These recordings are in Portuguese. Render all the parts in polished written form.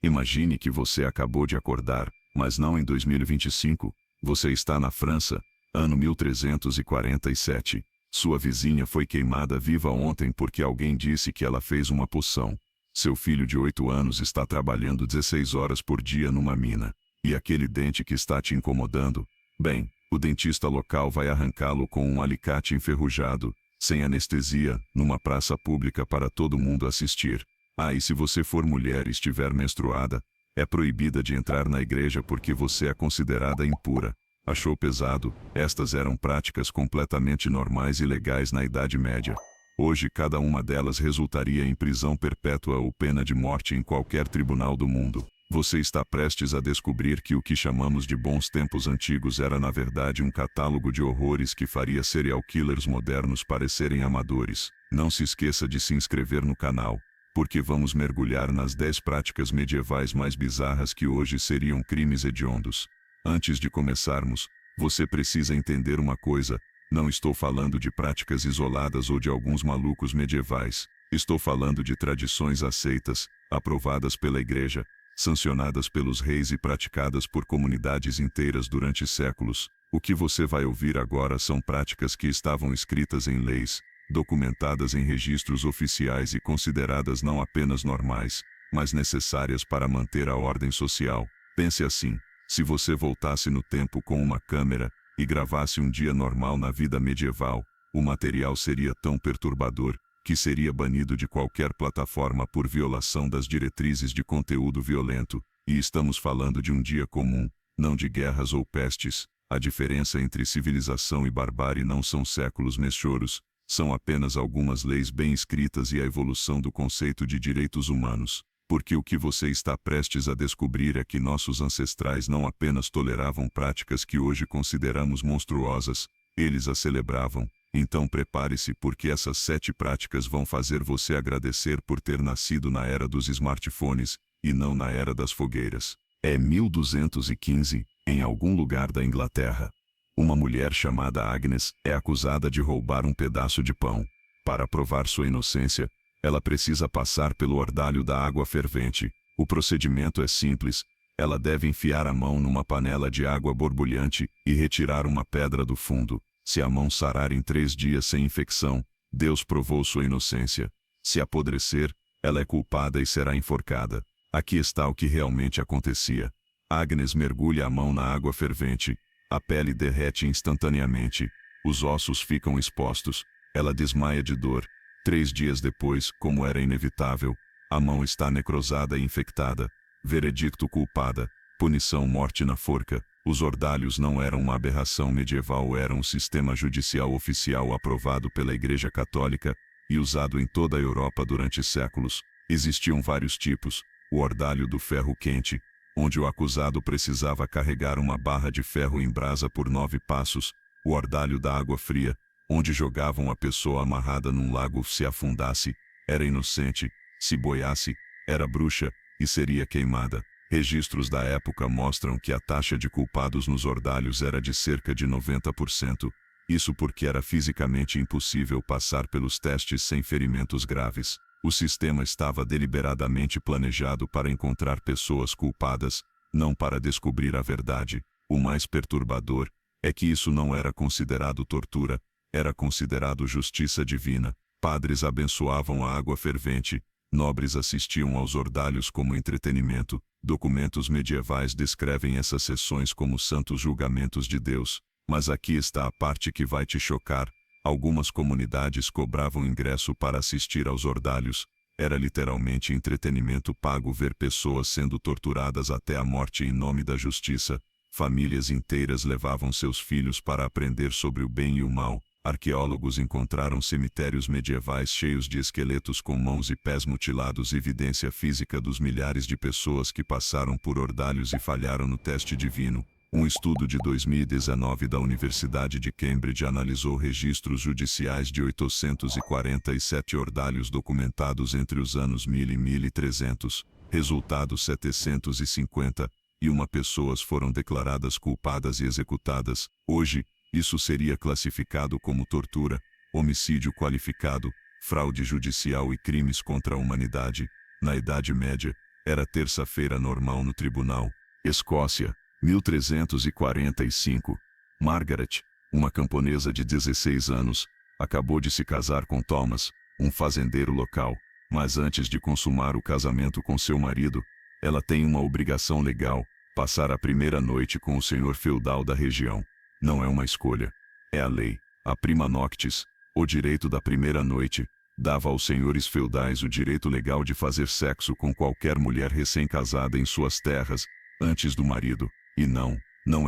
Imagine que você acabou de acordar, mas não em 2025. Você está na França, ano 1347. Sua vizinha foi queimada viva ontem porque alguém disse que ela fez uma poção. Seu filho de 8 anos está trabalhando 16 horas por dia numa mina. E aquele dente que está te incomodando? Bem, o dentista local vai arrancá-lo com um alicate enferrujado, sem anestesia, numa praça pública para todo mundo assistir. Ah, e se você for mulher e estiver menstruada, é proibida de entrar na igreja porque você é considerada impura. Achou pesado? Estas eram práticas completamente normais e legais na Idade Média. Hoje cada uma delas resultaria em prisão perpétua ou pena de morte em qualquer tribunal do mundo. Você está prestes a descobrir que o que chamamos de bons tempos antigos era na verdade um catálogo de horrores que faria serial killers modernos parecerem amadores. Não se esqueça de se inscrever no canal, porque vamos mergulhar nas 10 práticas medievais mais bizarras que hoje seriam crimes hediondos. Antes de começarmos, você precisa entender uma coisa: não estou falando de práticas isoladas ou de alguns malucos medievais. Estou falando de tradições aceitas, aprovadas pela igreja, sancionadas pelos reis e praticadas por comunidades inteiras durante séculos. O que você vai ouvir agora são práticas que estavam escritas em leis, documentadas em registros oficiais e consideradas não apenas normais, mas necessárias para manter a ordem social. Pense assim: se você voltasse no tempo com uma câmera e gravasse um dia normal na vida medieval, o material seria tão perturbador que seria banido de qualquer plataforma por violação das diretrizes de conteúdo violento. E estamos falando de um dia comum, não de guerras ou pestes. A diferença entre civilização e barbárie não são séculos choros, são apenas algumas leis bem escritas e a evolução do conceito de direitos humanos. Porque o que você está prestes a descobrir é que nossos ancestrais não apenas toleravam práticas que hoje consideramos monstruosas, eles as celebravam. Então prepare-se, porque essas 7 práticas vão fazer você agradecer por ter nascido na era dos smartphones, e não na era das fogueiras. É 1215, em algum lugar da Inglaterra. Uma mulher chamada Agnes é acusada de roubar um pedaço de pão. Para provar sua inocência, ela precisa passar pelo ordalho da água fervente. O procedimento é simples. Ela deve enfiar a mão numa panela de água borbulhante e retirar uma pedra do fundo. Se a mão sarar em 3 dias sem infecção, Deus provou sua inocência. Se apodrecer, ela é culpada e será enforcada. Aqui está o que realmente acontecia. Agnes mergulha a mão na água fervente. A pele derrete instantaneamente. Os ossos ficam expostos. Ela desmaia de dor. 3 dias depois, como era inevitável, a mão está necrosada e infectada. Veredicto: culpada. Punição: morte na forca. Os ordalhos não eram uma aberração medieval, eram um sistema judicial oficial aprovado pela Igreja Católica e usado em toda a Europa durante séculos. Existiam vários tipos: o ordalho do ferro quente, onde o acusado precisava carregar uma barra de ferro em brasa por 9 passos; o ordalho da água fria, onde jogavam a pessoa amarrada num lago. Se afundasse, era inocente; se boiasse, era bruxa e seria queimada. Registros da época mostram que a taxa de culpados nos ordalhos era de cerca de 90%. Isso porque era fisicamente impossível passar pelos testes sem ferimentos graves. O sistema estava deliberadamente planejado para encontrar pessoas culpadas, não para descobrir a verdade. O mais perturbador é que isso não era considerado tortura, era considerado justiça divina. Padres abençoavam a água fervente, nobres assistiam aos ordalhos como entretenimento. Documentos medievais descrevem essas sessões como santos julgamentos de Deus. Mas aqui está a parte que vai te chocar: algumas comunidades cobravam ingresso para assistir aos ordalhos. Era literalmente entretenimento pago ver pessoas sendo torturadas até a morte em nome da justiça. Famílias inteiras levavam seus filhos para aprender sobre o bem e o mal. Arqueólogos encontraram cemitérios medievais cheios de esqueletos com mãos e pés mutilados, evidência física dos milhares de pessoas que passaram por ordalhos e falharam no teste divino. Um estudo de 2019 da Universidade de Cambridge analisou registros judiciais de 847 ordalhos documentados entre os anos 1000 e 1300. Resultado: 751 pessoas foram declaradas culpadas e executadas. Hoje, isso seria classificado como tortura, homicídio qualificado, fraude judicial e crimes contra a humanidade. Na Idade Média, Era terça-feira normal no tribunal. Escócia, 1345. Margaret, uma camponesa de 16 anos, acabou de se casar com Thomas, um fazendeiro local. Mas antes de consumar o casamento com seu marido, ela tem uma obrigação legal: passar a primeira noite com o senhor feudal da região. Não é uma escolha. É a lei. A prima noctis, o direito da primeira noite, dava aos senhores feudais o direito legal de fazer sexo com qualquer mulher recém-casada em suas terras, antes do marido. E não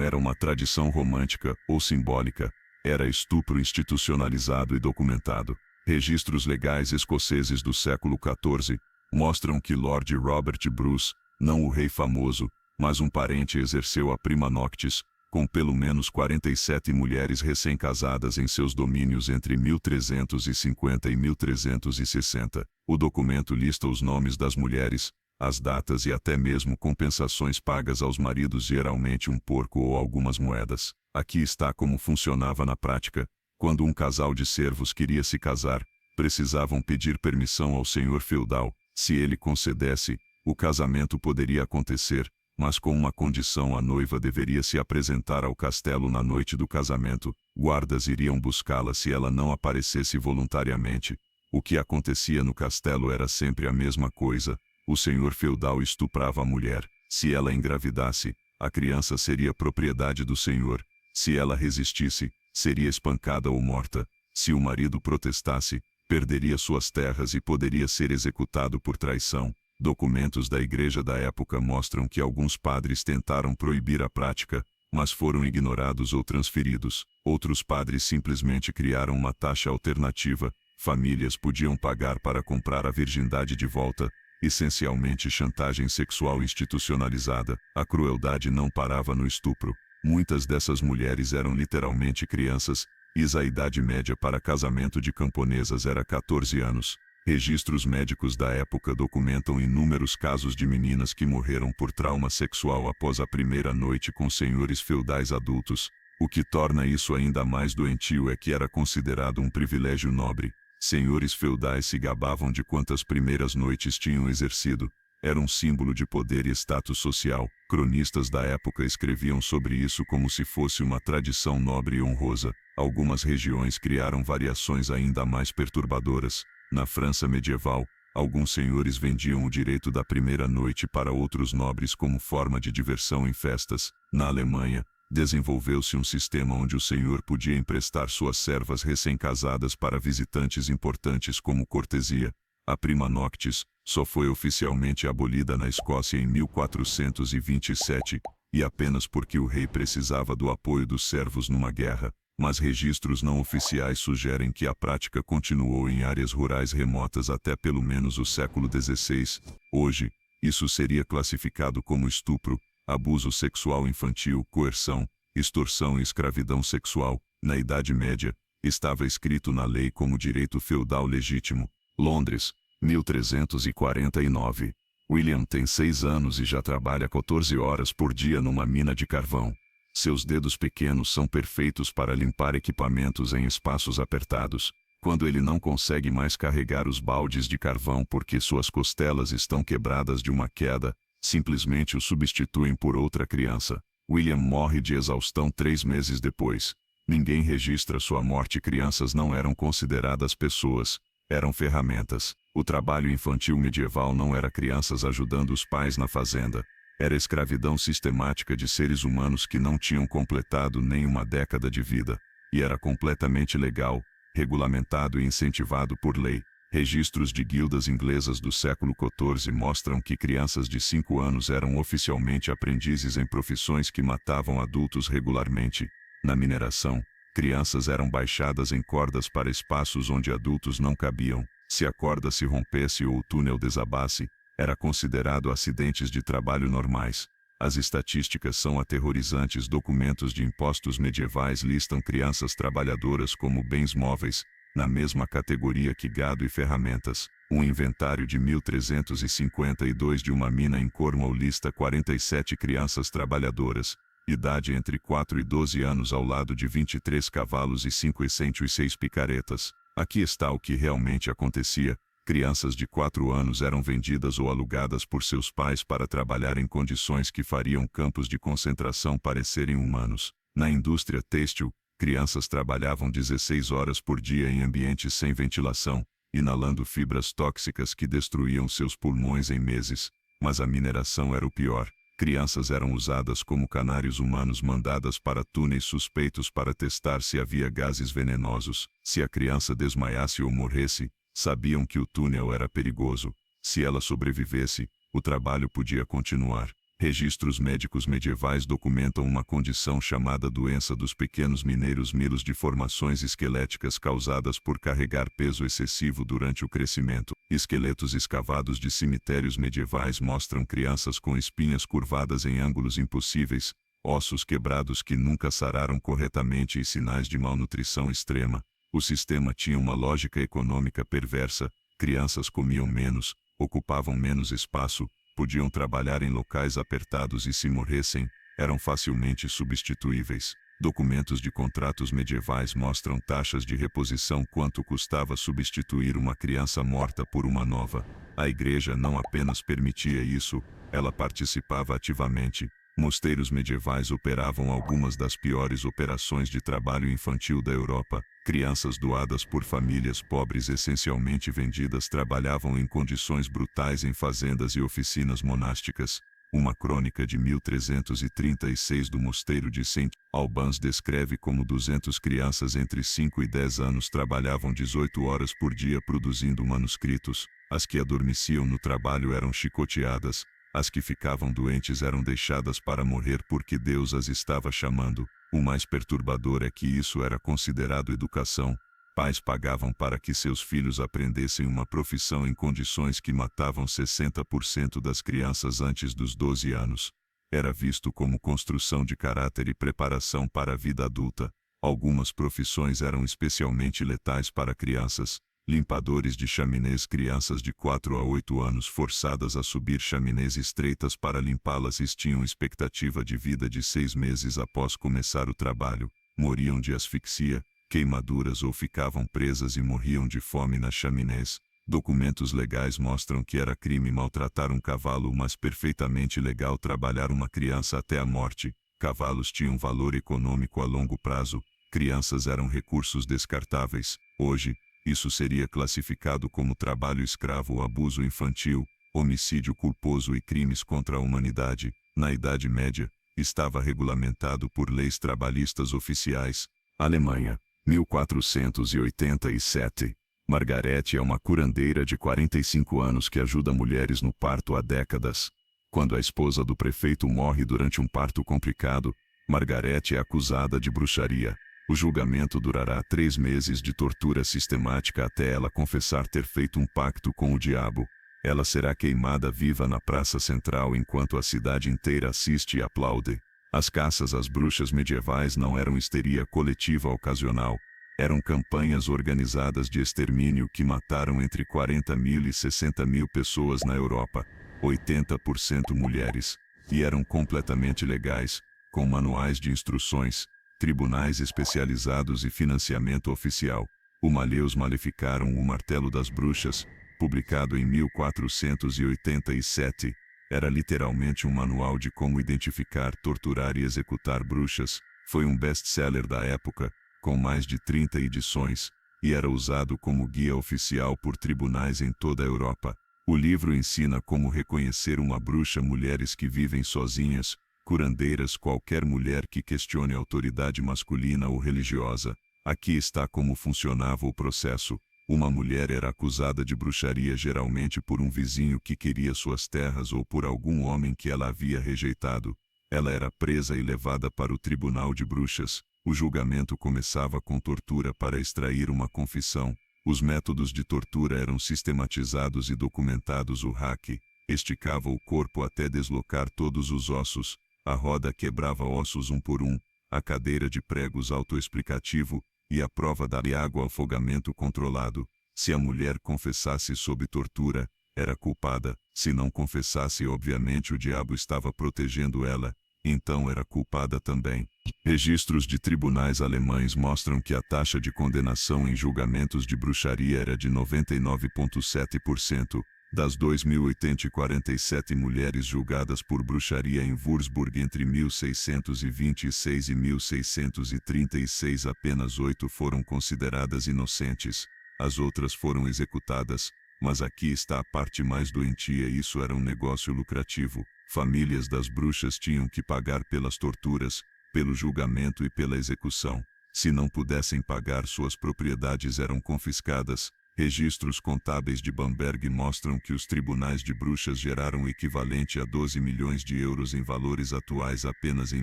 era uma tradição romântica ou simbólica. Era estupro institucionalizado e documentado. Registros legais escoceses do século XIV mostram que Lord Robert Bruce, não o rei famoso, mas um parente, exerceu a prima noctis com pelo menos 47 mulheres recém-casadas em seus domínios entre 1350 e 1360. O documento lista os nomes das mulheres, as datas e até mesmo compensações pagas aos maridos, geralmente um porco ou algumas moedas. Aqui está como funcionava na prática. Quando um casal de servos queria se casar, precisavam pedir permissão ao senhor feudal. Se ele concedesse, o casamento poderia acontecer, mas com uma condição: a noiva deveria se apresentar ao castelo na noite do casamento. Guardas iriam buscá-la se ela não aparecesse voluntariamente. O que acontecia no castelo era sempre a mesma coisa: o senhor feudal estuprava a mulher. Se ela engravidasse, a criança seria propriedade do senhor. Se ela resistisse, seria espancada ou morta. Se o marido protestasse, perderia suas terras e poderia ser executado por traição. Documentos da igreja da época mostram que alguns padres tentaram proibir a prática, mas foram ignorados ou transferidos. Outros padres simplesmente criaram uma taxa alternativa. Famílias podiam pagar para comprar a virgindade de volta. Essencialmente chantagem sexual institucionalizada. A crueldade não parava no estupro. Muitas dessas mulheres eram literalmente crianças, e a idade média para casamento de camponesas era 14 anos. Registros médicos da época documentam inúmeros casos de meninas que morreram por trauma sexual após a primeira noite com senhores feudais adultos. O que torna isso ainda mais doentio é que era considerado um privilégio nobre. Senhores feudais se gabavam de quantas primeiras noites tinham exercido. Era um símbolo de poder e status social. Cronistas da época escreviam sobre isso como se fosse uma tradição nobre e honrosa. Algumas regiões criaram variações ainda mais perturbadoras. Na França medieval, alguns senhores vendiam o direito da primeira noite para outros nobres como forma de diversão em festas. Na Alemanha, desenvolveu-se um sistema onde o senhor podia emprestar suas servas recém-casadas para visitantes importantes como cortesia. A prima noctis só foi oficialmente abolida na Escócia em 1427, e apenas porque o rei precisava do apoio dos servos numa guerra. Mas registros não oficiais sugerem que a prática continuou em áreas rurais remotas até pelo menos o século XVI. Hoje, isso seria classificado como estupro, abuso sexual infantil, coerção, extorsão e escravidão sexual. Na Idade Média, estava escrito na lei como direito feudal legítimo. Londres, 1349. William tem 6 anos e já trabalha 14 horas por dia numa mina de carvão. Seus dedos pequenos são perfeitos para limpar equipamentos em espaços apertados. Quando ele não consegue mais carregar os baldes de carvão porque suas costelas estão quebradas de uma queda, simplesmente o substituem por outra criança. William morre de exaustão 3 meses depois. Ninguém registra sua morte. Crianças não eram consideradas pessoas, eram ferramentas. O trabalho infantil medieval não era crianças ajudando os pais na fazenda. Era escravidão sistemática de seres humanos que não tinham completado nem uma década de vida. E era completamente legal, regulamentado e incentivado por lei. Registros de guildas inglesas do século XIV mostram que crianças de 5 anos eram oficialmente aprendizes em profissões que matavam adultos regularmente. Na mineração, crianças eram baixadas em cordas para espaços onde adultos não cabiam. Se a corda se rompesse ou o túnel desabasse, era considerado acidentes de trabalho normais. As estatísticas são aterrorizantes. Documentos de impostos medievais listam crianças trabalhadoras como bens móveis, na mesma categoria que gado e ferramentas. Um inventário de 1352 de uma mina em Cornwall lista 47 crianças trabalhadoras, idade entre 4 e 12 anos, ao lado de 23 cavalos e 506 picaretas. Aqui está o que realmente acontecia. Crianças de 4 anos eram vendidas ou alugadas por seus pais para trabalhar em condições que fariam campos de concentração parecerem humanos. Na indústria têxtil, crianças trabalhavam 16 horas por dia em ambientes sem ventilação, inalando fibras tóxicas que destruíam seus pulmões em meses. Mas a mineração era o pior. Crianças eram usadas como canários humanos mandadas para túneis suspeitos para testar se havia gases venenosos. Se a criança desmaiasse ou morresse, sabiam que o túnel era perigoso. Se ela sobrevivesse, o trabalho podia continuar. Registros médicos medievais documentam uma condição chamada doença dos pequenos mineiros milos, de formações esqueléticas causadas por carregar peso excessivo durante o crescimento. Esqueletos escavados de cemitérios medievais mostram crianças com espinhas curvadas em ângulos impossíveis, ossos quebrados que nunca sararam corretamente e sinais de malnutrição extrema. O sistema tinha uma lógica econômica perversa. Crianças comiam menos, ocupavam menos espaço, podiam trabalhar em locais apertados e, se morressem, eram facilmente substituíveis. Documentos de contratos medievais mostram taxas de reposição, quanto custava substituir uma criança morta por uma nova. A igreja não apenas permitia isso, ela participava ativamente. Mosteiros medievais operavam algumas das piores operações de trabalho infantil da Europa. Crianças doadas por famílias pobres, essencialmente vendidas, trabalhavam em condições brutais em fazendas e oficinas monásticas. Uma crônica de 1336 do mosteiro de Saint Albans descreve como 200 crianças entre 5 e 10 anos trabalhavam 18 horas por dia produzindo manuscritos. As que adormeciam no trabalho eram chicoteadas. As que ficavam doentes eram deixadas para morrer porque Deus as estava chamando. O mais perturbador é que isso era considerado educação. Pais pagavam para que seus filhos aprendessem uma profissão em condições que matavam 60% das crianças antes dos 12 anos. Era visto como construção de caráter e preparação para a vida adulta. Algumas profissões eram especialmente letais para crianças. Limpadores de chaminés, crianças de 4 a 8 anos forçadas a subir chaminés estreitas para limpá-las tinham expectativa de vida de 6 meses após começar o trabalho. Moriam de asfixia, queimaduras ou ficavam presas e morriam de fome nas chaminés. Documentos legais mostram que era crime maltratar um cavalo, mas perfeitamente legal trabalhar uma criança até a morte. Cavalos tinham valor econômico a longo prazo. Crianças eram recursos descartáveis. Hoje, isso seria classificado como trabalho escravo ou abuso infantil, homicídio culposo e crimes contra a humanidade. Na Idade Média, estava regulamentado por leis trabalhistas oficiais. Alemanha, 1487. Margarete é uma curandeira de 45 anos que ajuda mulheres no parto há décadas. Quando a esposa do prefeito morre durante um parto complicado, Margarete é acusada de bruxaria. O julgamento durará 3 meses de tortura sistemática até ela confessar ter feito um pacto com o diabo. Ela será queimada viva na praça central enquanto a cidade inteira assiste e aplaude. As caças às bruxas medievais não eram histeria coletiva ocasional. Eram campanhas organizadas de extermínio que mataram entre 40.000 e 60.000 pessoas na Europa, 80% mulheres, e eram completamente legais, com manuais de instruções, tribunais especializados e financiamento oficial. O Maleus Maleficarum, o Martelo das Bruxas, publicado em 1487, era literalmente um manual de como identificar, torturar e executar bruxas. Foi um best-seller da época, com mais de 30 edições, e era usado como guia oficial por tribunais em toda a Europa. O livro ensina como reconhecer uma bruxa, mulheres que vivem sozinhas, curandeiras, qualquer mulher que questione a autoridade masculina ou religiosa. Aqui está como funcionava o processo. Uma mulher era acusada de bruxaria, geralmente por um vizinho que queria suas terras ou por algum homem que ela havia rejeitado. Ela era presa e levada para o tribunal de bruxas. O julgamento começava com tortura para extrair uma confissão. Os métodos de tortura eram sistematizados e documentados. O hack esticava o corpo até deslocar todos os ossos. A roda quebrava ossos um por um. A cadeira de pregos autoexplicativo, e a prova da água, afogamento controlado. Se a mulher confessasse sob tortura, era culpada. Se não confessasse, obviamente o diabo estava protegendo ela. então era culpada também. Registros de tribunais alemães mostram que a taxa de condenação em julgamentos de bruxaria era de 99,7%. Das 2.847 mulheres julgadas por bruxaria em Würzburg entre 1626 e 1636, apenas 8 foram consideradas inocentes. As outras foram executadas. Mas aqui está a parte mais doentia: isso era um negócio lucrativo. Famílias das bruxas tinham que pagar pelas torturas, pelo julgamento e pela execução. Se não pudessem pagar, suas propriedades eram confiscadas. Registros contábeis de Bamberg mostram que os tribunais de bruxas geraram o equivalente a 12 milhões de euros em valores atuais apenas em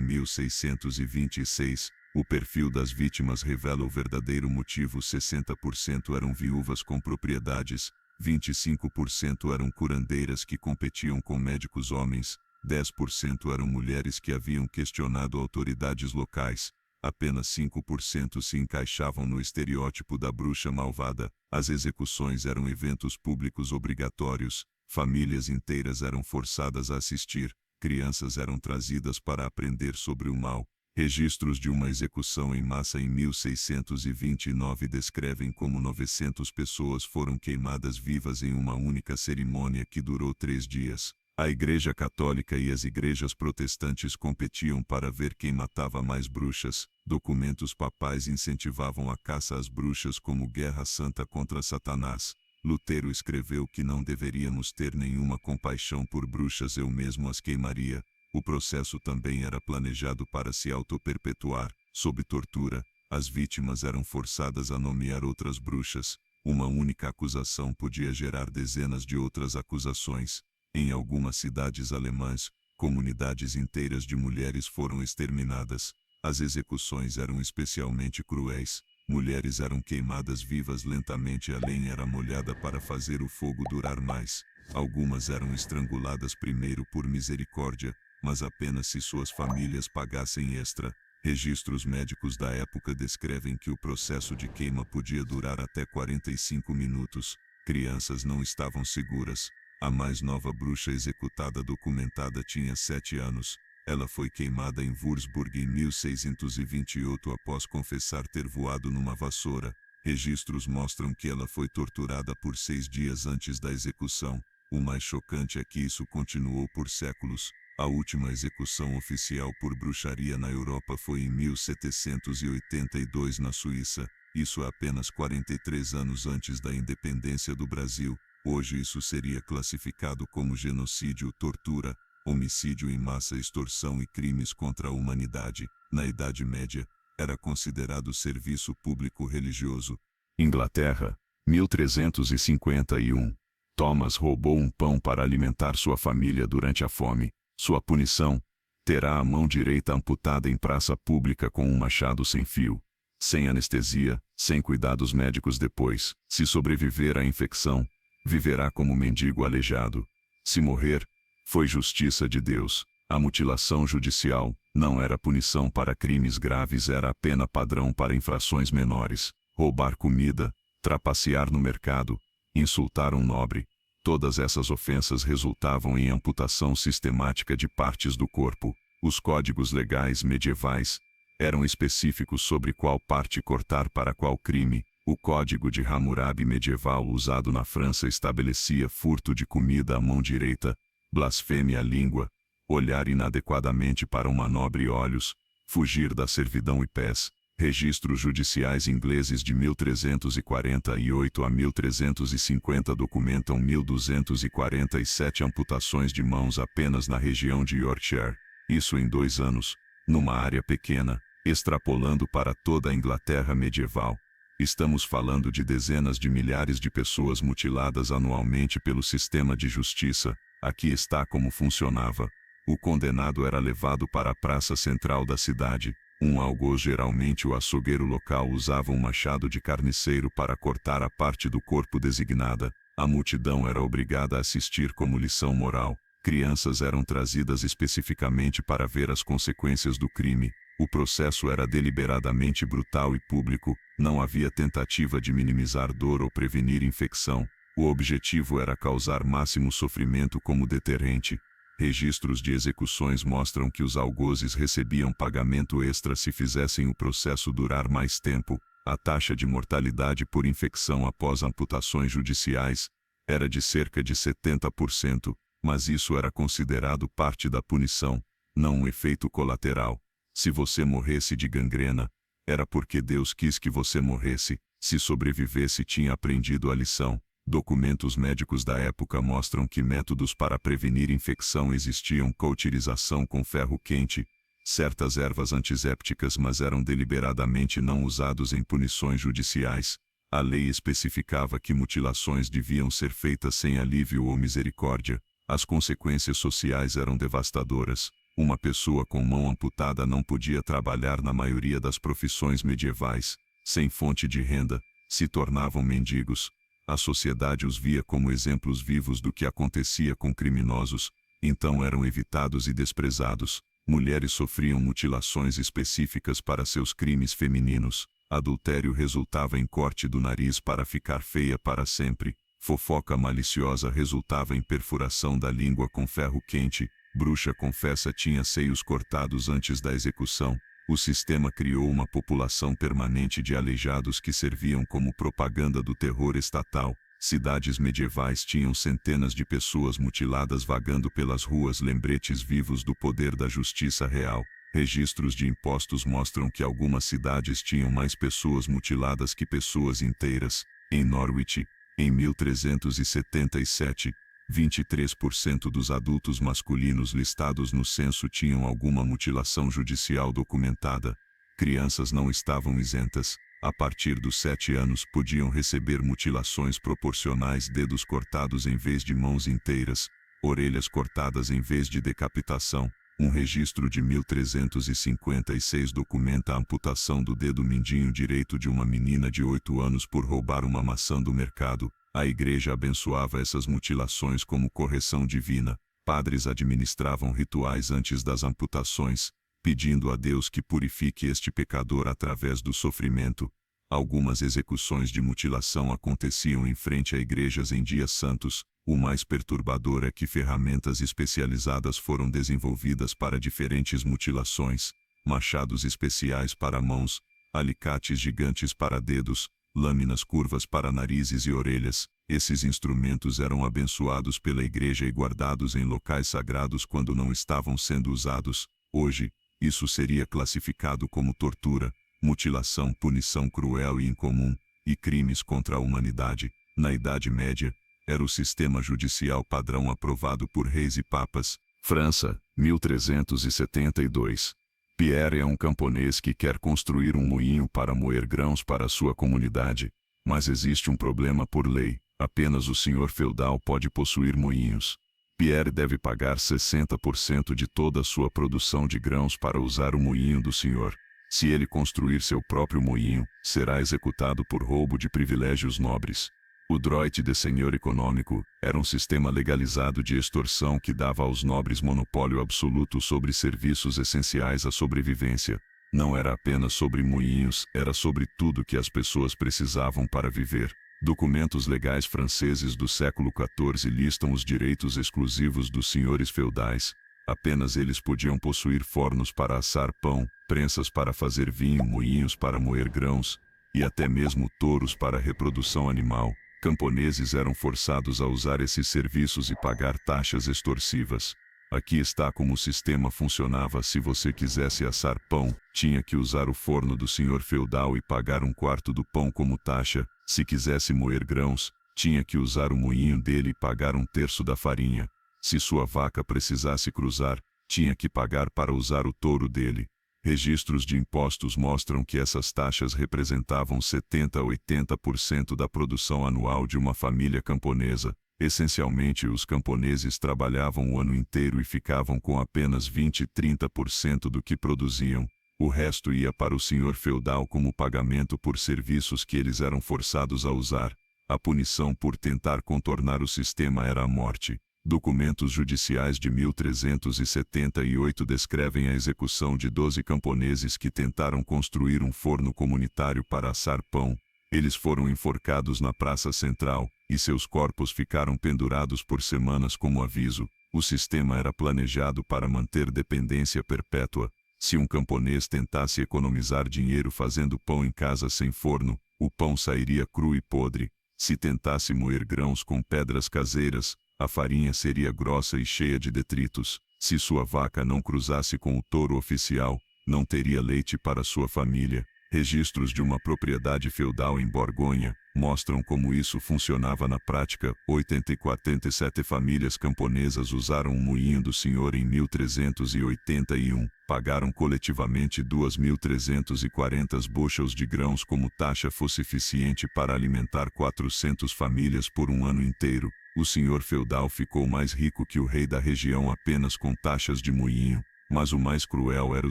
1626. O perfil das vítimas revela o verdadeiro motivo: 60% eram viúvas com propriedades, 25% eram curandeiras que competiam com médicos homens, 10% eram mulheres que haviam questionado autoridades locais, apenas 5% se encaixavam no estereótipo da bruxa malvada. As execuções eram eventos públicos obrigatórios, famílias inteiras eram forçadas a assistir, crianças eram trazidas para aprender sobre o mal. Registros de uma execução em massa em 1629 descrevem como 900 pessoas foram queimadas vivas em uma única cerimônia que durou 3 dias. A Igreja Católica e as igrejas protestantes competiam para ver quem matava mais bruxas. Documentos papais incentivavam a caça às bruxas como guerra santa contra Satanás. Lutero escreveu que não deveríamos ter nenhuma compaixão por bruxas, eu mesmo as queimaria. O processo também era planejado para se auto-perpetuar. Sob tortura, as vítimas eram forçadas a nomear outras bruxas. Uma única acusação podia gerar dezenas de outras acusações. Em algumas cidades alemãs, comunidades inteiras de mulheres foram exterminadas. As execuções eram especialmente cruéis. Mulheres eram queimadas vivas lentamente, a lenha era molhada para fazer o fogo durar mais. Algumas eram estranguladas primeiro por misericórdia, mas apenas se suas famílias pagassem extra. Registros médicos da época descrevem que o processo de queima podia durar até 45 minutos. Crianças não estavam seguras. A mais nova bruxa executada documentada tinha 7 anos. Ela foi queimada em Würzburg em 1628 após confessar ter voado numa vassoura. Registros mostram que ela foi torturada por 6 dias antes da execução. O mais chocante é que isso continuou por séculos. A última execução oficial por bruxaria na Europa foi em 1782 na Suíça. Isso apenas 43 anos antes da independência do Brasil. Hoje isso seria classificado como genocídio, tortura, homicídio em massa, extorsão e crimes contra a humanidade. Na Idade Média, era considerado serviço público religioso. Inglaterra, 1351. Thomas roubou um pão para alimentar sua família durante a fome. Sua punição: terá a mão direita amputada em praça pública com um machado sem fio. Sem anestesia, sem cuidados médicos depois. Se sobreviver à infecção, viverá como mendigo aleijado. Se morrer, foi justiça de Deus. A mutilação judicial não era punição para crimes graves, era a pena padrão para infrações menores. Roubar comida, trapacear no mercado, insultar um nobre. Todas essas ofensas resultavam em amputação sistemática de partes do corpo. Os códigos legais medievais eram específicos sobre qual parte cortar para qual crime. O Código de Hammurabi medieval usado na França estabelecia furto de comida à mão direita, blasfêmia à língua, olhar inadequadamente para uma nobre e olhos, fugir da servidão e pés. Registros judiciais ingleses de 1348 a 1350 documentam 1247 amputações de mãos apenas na região de Yorkshire. Isso em 2 anos, numa área pequena, extrapolando para toda a Inglaterra medieval. Estamos falando de dezenas de milhares de pessoas mutiladas anualmente pelo sistema de justiça. Aqui está como funcionava. O condenado era levado para a praça central da cidade. Um algoz, geralmente o açougueiro local, usava um machado de carniceiro para cortar a parte do corpo designada. A multidão era obrigada a assistir como lição moral. Crianças eram trazidas especificamente para ver as consequências do crime. O processo era deliberadamente brutal e público. Não havia tentativa de minimizar dor ou prevenir infecção. O objetivo era causar máximo sofrimento como deterrente. Registros de execuções mostram que os algozes recebiam pagamento extra se fizessem o processo durar mais tempo. A taxa de mortalidade por infecção após amputações judiciais era de cerca de 70%, mas isso era considerado parte da punição, não um efeito colateral. Se você morresse de gangrena, era porque Deus quis que você morresse. Se sobrevivesse, tinha aprendido a lição. Documentos médicos da época mostram que métodos para prevenir infecção existiam: cautirização com ferro quente, certas ervas antissépticas, mas eram deliberadamente não usados em punições judiciais. A lei especificava que mutilações deviam ser feitas sem alívio ou misericórdia. As consequências sociais eram devastadoras. Uma pessoa com mão amputada não podia trabalhar na maioria das profissões medievais. Sem fonte de renda, se tornavam mendigos. A sociedade os via como exemplos vivos do que acontecia com criminosos, então eram evitados e desprezados. Mulheres sofriam mutilações específicas para seus crimes femininos. Adultério resultava em corte do nariz para ficar feia para sempre. Fofoca maliciosa resultava em perfuração da língua com ferro quente. Bruxa confessa tinha seios cortados antes da execução. O sistema criou uma população permanente de aleijados que serviam como propaganda do terror estatal. Cidades medievais tinham centenas de pessoas mutiladas vagando pelas ruas, lembretes vivos do poder da justiça real. Registros de impostos mostram que algumas cidades tinham mais pessoas mutiladas que pessoas inteiras. Em Norwich, em 1377, 23% dos adultos masculinos listados no censo tinham alguma mutilação judicial documentada. Crianças não estavam isentas. A partir dos 7 anos podiam receber mutilações proporcionais: dedos cortados em vez de mãos inteiras, orelhas cortadas em vez de decapitação. Um registro de 1356 documenta a amputação do dedo mindinho direito de uma menina de 8 anos por roubar uma maçã do mercado. A igreja abençoava essas mutilações como correção divina. Padres administravam rituais antes das amputações, pedindo a Deus que purifique este pecador através do sofrimento. Algumas execuções de mutilação aconteciam em frente a igrejas em dias santos. O mais perturbador é que ferramentas especializadas foram desenvolvidas para diferentes mutilações: machados especiais para mãos, alicates gigantes para dedos, lâminas curvas para narizes e orelhas. Esses instrumentos eram abençoados pela igreja e guardados em locais sagrados quando não estavam sendo usados. Hoje, isso seria classificado como tortura, mutilação, punição cruel e incomum, e crimes contra a humanidade. Na Idade Média, era o sistema judicial padrão aprovado por reis e papas. França, 1372. Pierre é um camponês que quer construir um moinho para moer grãos para sua comunidade. Mas existe um problema por lei: apenas o senhor feudal pode possuir moinhos. Pierre deve pagar 60% de toda a sua produção de grãos para usar o moinho do senhor. Se ele construir seu próprio moinho, será executado por roubo de privilégios nobres. O droit de senhor econômico era um sistema legalizado de extorsão que dava aos nobres monopólio absoluto sobre serviços essenciais à sobrevivência. Não era apenas sobre moinhos, era sobre tudo que as pessoas precisavam para viver. Documentos legais franceses do século XIV listam os direitos exclusivos dos senhores feudais. Apenas eles podiam possuir fornos para assar pão, prensas para fazer vinho, moinhos para moer grãos, e até mesmo touros para reprodução animal. Camponeses eram forçados a usar esses serviços e pagar taxas extorsivas. Aqui está como o sistema funcionava: se você quisesse assar pão, tinha que usar o forno do senhor feudal e pagar 1/4 do pão como taxa. Se quisesse moer grãos, tinha que usar o moinho dele e pagar 1/3 da farinha. Se sua vaca precisasse cruzar, tinha que pagar para usar o touro dele. Registros de impostos mostram que essas taxas representavam 70% a 80% da produção anual de uma família camponesa. Essencialmente, os camponeses trabalhavam o ano inteiro e ficavam com apenas 20% e 30% do que produziam. O resto ia para o senhor feudal como pagamento por serviços que eles eram forçados a usar. A punição por tentar contornar o sistema era a morte. Documentos judiciais de 1378 descrevem a execução de 12 camponeses que tentaram construir um forno comunitário para assar pão. Eles foram enforcados na praça central, e seus corpos ficaram pendurados por semanas como aviso. O sistema era planejado para manter dependência perpétua. Se um camponês tentasse economizar dinheiro fazendo pão em casa sem forno, o pão sairia cru e podre. Se tentasse moer grãos com pedras caseiras, a farinha seria grossa e cheia de detritos. Se sua vaca não cruzasse com o touro oficial, não teria leite para sua família. Registros de uma propriedade feudal em Borgonha mostram como isso funcionava na prática. 87 famílias camponesas usaram um moinho do senhor em 1381. Pagaram coletivamente 2.340 bushels de grãos como taxa fosse eficiente para alimentar 400 famílias por um ano inteiro. O senhor feudal ficou mais rico que o rei da região apenas com taxas de moinho. Mas o mais cruel era o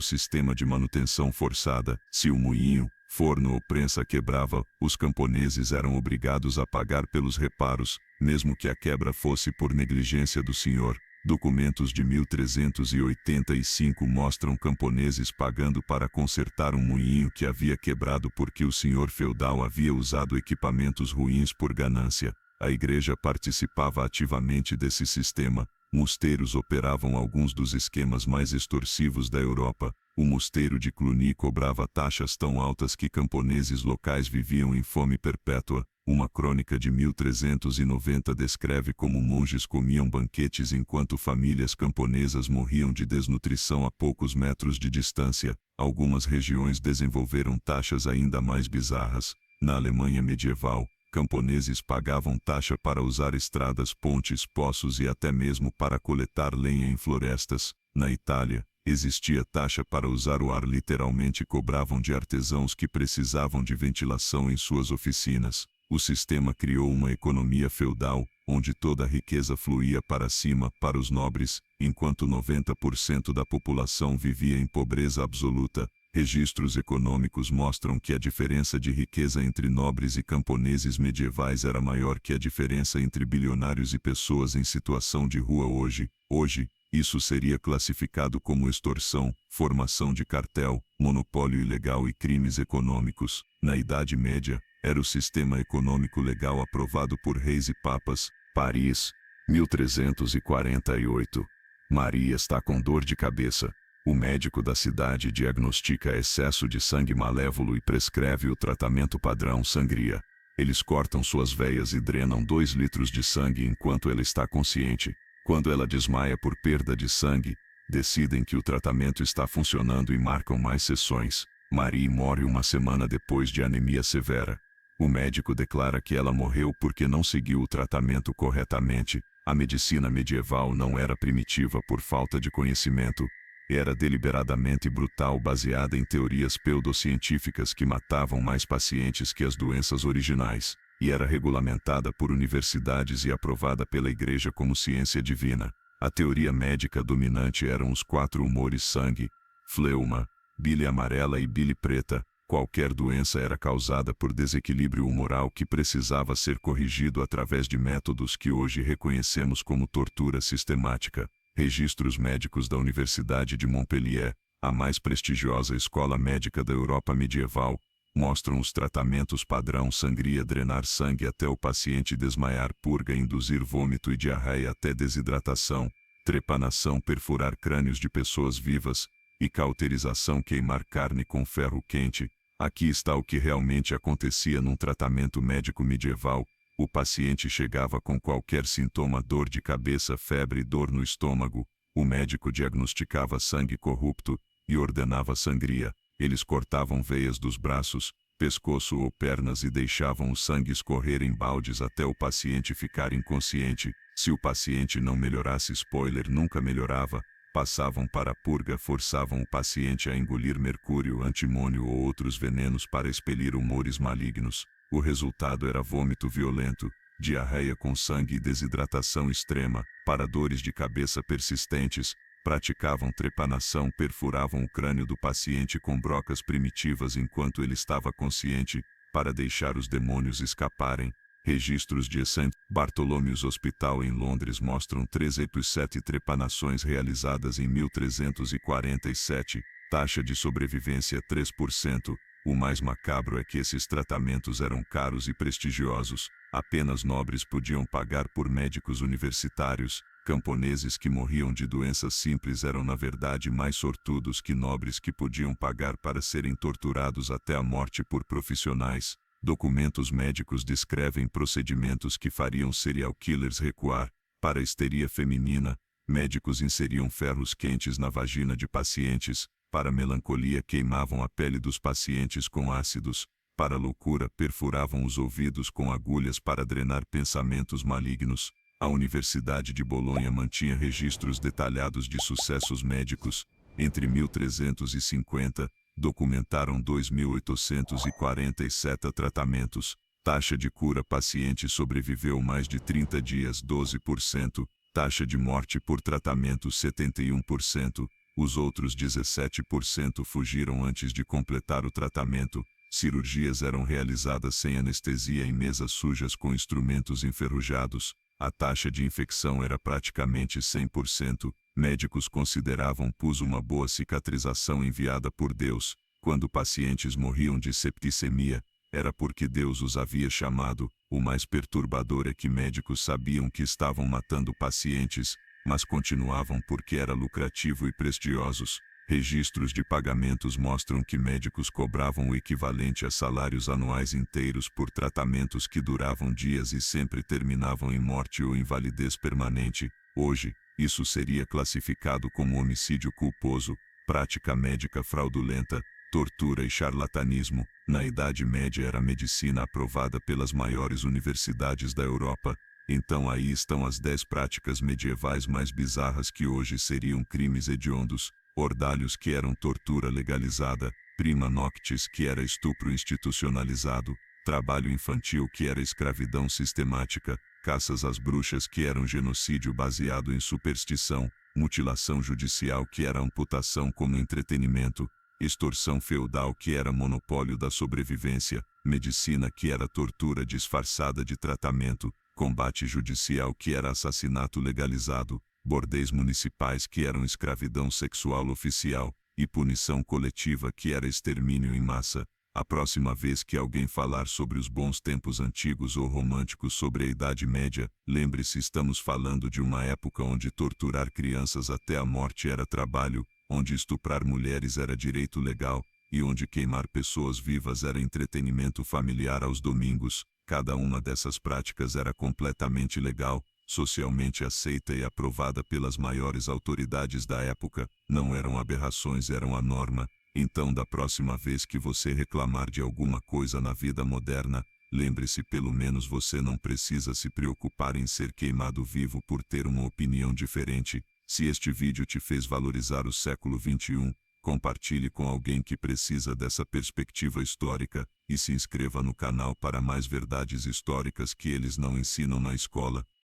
sistema de manutenção forçada. Se o moinho, forno ou prensa quebrava, os camponeses eram obrigados a pagar pelos reparos, mesmo que a quebra fosse por negligência do senhor. Documentos de 1385 mostram camponeses pagando para consertar um moinho que havia quebrado porque o senhor feudal havia usado equipamentos ruins por ganância. A igreja participava ativamente desse sistema. Mosteiros operavam alguns dos esquemas mais extorsivos da Europa. O mosteiro de Cluny cobrava taxas tão altas que camponeses locais viviam em fome perpétua. Uma crônica de 1390 descreve como monges comiam banquetes enquanto famílias camponesas morriam de desnutrição a poucos metros de distância. Algumas regiões desenvolveram taxas ainda mais bizarras. Na Alemanha medieval, camponeses pagavam taxa para usar estradas, pontes, poços e até mesmo para coletar lenha em florestas. Na Itália, existia taxa para usar o ar. Literalmente cobravam de artesãos que precisavam de ventilação em suas oficinas. O sistema criou uma economia feudal, onde toda a riqueza fluía para cima, para os nobres, enquanto 90% da população vivia em pobreza absoluta. Registros econômicos mostram que a diferença de riqueza entre nobres e camponeses medievais era maior que a diferença entre bilionários e pessoas em situação de rua hoje. Hoje, isso seria classificado como extorsão, formação de cartel, monopólio ilegal e crimes econômicos. Na Idade Média, era o sistema econômico legal aprovado por reis e papas. Paris, 1348. Maria está com dor de cabeça. O médico da cidade diagnostica excesso de sangue malévolo e prescreve o tratamento padrão sangria. Eles cortam suas veias e drenam 2 litros de sangue enquanto ela está consciente. Quando ela desmaia por perda de sangue, decidem que o tratamento está funcionando e marcam mais sessões. Marie morre uma semana depois de anemia severa. O médico declara que ela morreu porque não seguiu o tratamento corretamente. A medicina medieval não era primitiva por falta de conhecimento. Era deliberadamente brutal, baseada em teorias pseudocientíficas que matavam mais pacientes que as doenças originais, e era regulamentada por universidades e aprovada pela Igreja como ciência divina. A teoria médica dominante eram os 4 humores: sangue, fleuma, bile amarela e bile preta. Qualquer doença era causada por desequilíbrio humoral que precisava ser corrigido através de métodos que hoje reconhecemos como tortura sistemática. Registros médicos da Universidade de Montpellier, a mais prestigiosa escola médica da Europa medieval, mostram os tratamentos padrão: sangria, drenar sangue até o paciente desmaiar, purga, induzir vômito e diarreia até desidratação, trepanação, perfurar crânios de pessoas vivas, e cauterização, queimar carne com ferro quente. Aqui está o que realmente acontecia num tratamento médico medieval. O paciente chegava com qualquer sintoma: dor de cabeça, febre, dor no estômago. O médico diagnosticava sangue corrupto e ordenava sangria. Eles cortavam veias dos braços, pescoço ou pernas e deixavam o sangue escorrer em baldes até o paciente ficar inconsciente. Se o paciente não melhorasse, spoiler, nunca melhorava, passavam para a purga, forçavam o paciente a engolir mercúrio, antimônio ou outros venenos para expelir humores malignos. O resultado era vômito violento, diarreia com sangue e desidratação extrema. Para dores de cabeça persistentes, praticavam trepanação, perfuravam o crânio do paciente com brocas primitivas enquanto ele estava consciente, para deixar os demônios escaparem. Registros de St. Bartholomew's Hospital em Londres mostram 307 trepanações realizadas em 1347, taxa de sobrevivência 3%. O mais macabro é que esses tratamentos eram caros e prestigiosos. Apenas nobres podiam pagar por médicos universitários. camponeses que morriam de doenças simples eram na verdade mais sortudos que nobres que podiam pagar para serem torturados até a morte por profissionais. Documentos médicos descrevem procedimentos que fariam serial killers recuar. Para a histeria feminina, médicos inseriam ferros quentes na vagina de pacientes. Para a melancolia, queimavam a pele dos pacientes com ácidos. Para a loucura, perfuravam os ouvidos com agulhas para drenar pensamentos malignos. A Universidade de Bolonha mantinha registros detalhados de sucessos médicos. Entre 1350, documentaram 2.847 tratamentos. Taxa de cura: paciente sobreviveu mais de 30 dias, 12%. Taxa de morte por tratamento, 71%. Os outros 17% fugiram antes de completar o tratamento. Cirurgias eram realizadas sem anestesia em mesas sujas com instrumentos enferrujados. A taxa de infecção era praticamente 100%. Médicos consideravam pus uma boa cicatrização enviada por Deus. Quando pacientes morriam de septicemia, era porque Deus os havia chamado. O mais perturbador é que médicos sabiam que estavam matando pacientes, mas continuavam porque era lucrativo e prestigiosos. Registros de pagamentos mostram que médicos cobravam o equivalente a salários anuais inteiros por tratamentos que duravam dias e sempre terminavam em morte ou invalidez permanente. Hoje, isso seria classificado como homicídio culposo, prática médica fraudulenta, tortura e charlatanismo. Na Idade Média era a medicina aprovada pelas maiores universidades da Europa. Então aí estão as 10 práticas medievais mais bizarras que hoje seriam crimes hediondos. Ordalhos, que eram tortura legalizada. Prima noctis, que era estupro institucionalizado. Trabalho infantil, que era escravidão sistemática. Caças às bruxas, que eram genocídio baseado em superstição. Mutilação judicial, que era amputação como entretenimento. Extorsão feudal, que era monopólio da sobrevivência. Medicina, que era tortura disfarçada de tratamento. Combate judicial, que era assassinato legalizado. Bordéis municipais, que eram escravidão sexual oficial. E punição coletiva, que era extermínio em massa. A próxima vez que alguém falar sobre os bons tempos antigos ou românticos sobre a Idade Média, lembre-se, estamos falando de uma época onde torturar crianças até a morte era trabalho, onde estuprar mulheres era direito legal, e onde queimar pessoas vivas era entretenimento familiar aos domingos. Cada uma dessas práticas era completamente legal, socialmente aceita e aprovada pelas maiores autoridades da época. Não eram aberrações, eram a norma. Então, da próxima vez que você reclamar de alguma coisa na vida moderna, lembre-se, pelo menos você não precisa se preocupar em ser queimado vivo por ter uma opinião diferente. Se este vídeo te fez valorizar o século XXI, compartilhe com alguém que precisa dessa perspectiva histórica, e se inscreva no canal para mais verdades históricas que eles não ensinam na escola.